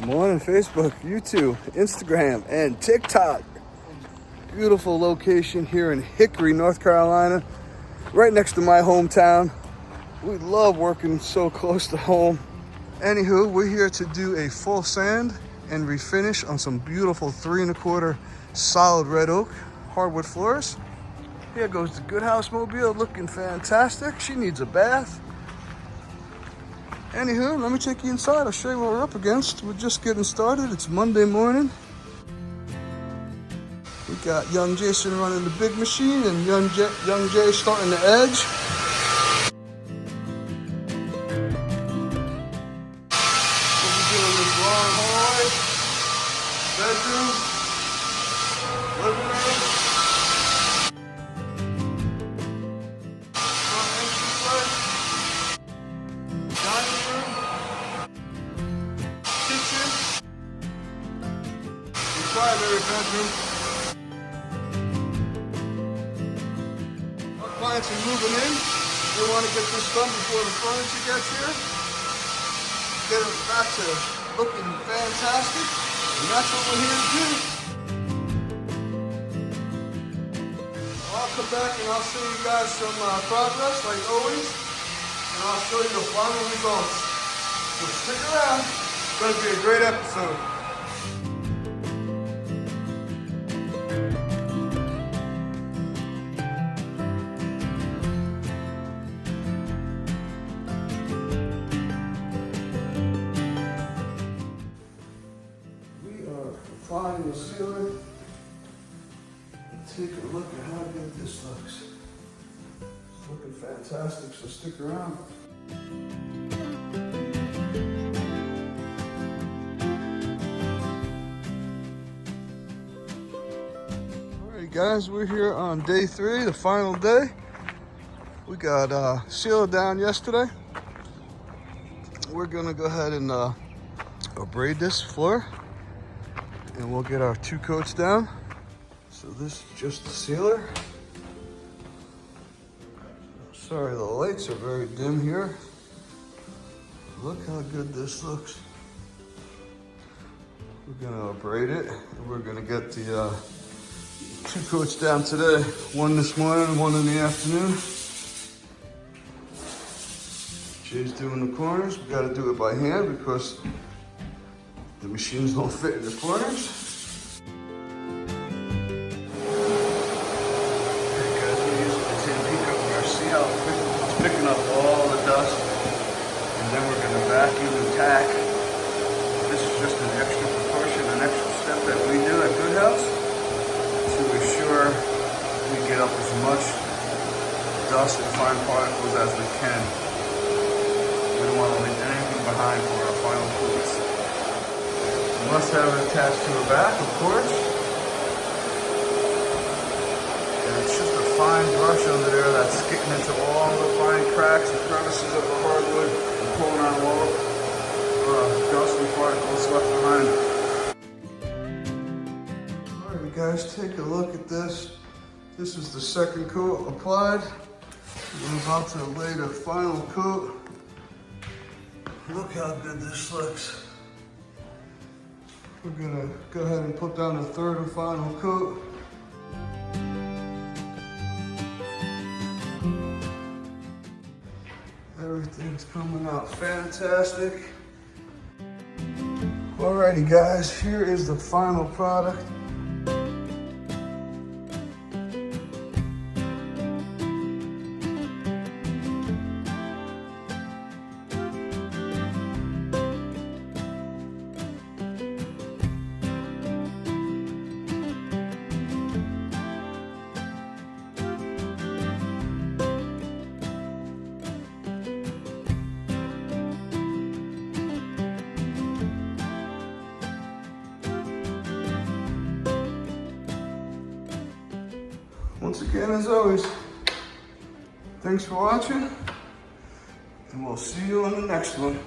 I'm on Facebook, YouTube, Instagram, and TikTok. Beautiful location here in Hickory, North Carolina, right next to my hometown. We love working so close to home. Anywho, we're here to do a full sand and refinish on some beautiful 3 1/4 solid red oak hardwood floors. Here goes the Good House Mobile, looking fantastic. She needs a bath. Anywho, let me take you inside. I'll show you what we're up against. We're just getting started. It's Monday morning. We got young Jason running the big machine and young Jay starting the edge. We'll be doing this long hallway, bedroom, living room, front entryway, dining room, kitchen, and primary bedroom. Clients are moving in. They want to get this done before the furniture gets here. Get it back to looking fantastic. And that's what we're here to do. I'll come back and I'll show you guys some progress like always. And I'll show you the final results. So stick around. It's going to be a great episode. Applying the sealer and take a look at how good this looks. It's looking fantastic, so stick around. Alright guys, we're here on day 3, the final day. We got sealed down yesterday. We're gonna go ahead and abrade this floor. And we'll get our 2 coats down. So this is just the sealer. Sorry, the lights are very dim here. Look how good this looks. We're gonna abrade it. And we're gonna get the 2 coats down today. 1 this morning, 1 in the afternoon. Jay's doing the corners. We gotta do it by hand because the machines don't fit in the corners. Hey guys, we're using the tin Recoat brush. See how it's picking up all the dust? And then we're gonna vacuum and tack. This is just an extra precaution, an extra step that we do at Good House to ensure we get up as much dust and fine particles as we can. We don't want to leave anything behind for our final coats. Must have it attached to the back, of course. And it's just a fine brush under there that's getting into all the fine cracks and crevices of the hardwood and pulling out all the dust and particles left behind. Alright guys, take a look at this. This is the 2nd coat applied. I'm about to lay the final coat. Look how good this looks. We're gonna go ahead and put down the 3rd and final coat. Everything's coming out fantastic. Alrighty guys, here is the final product. Once again, as always, thanks for watching, and we'll see you on the next one.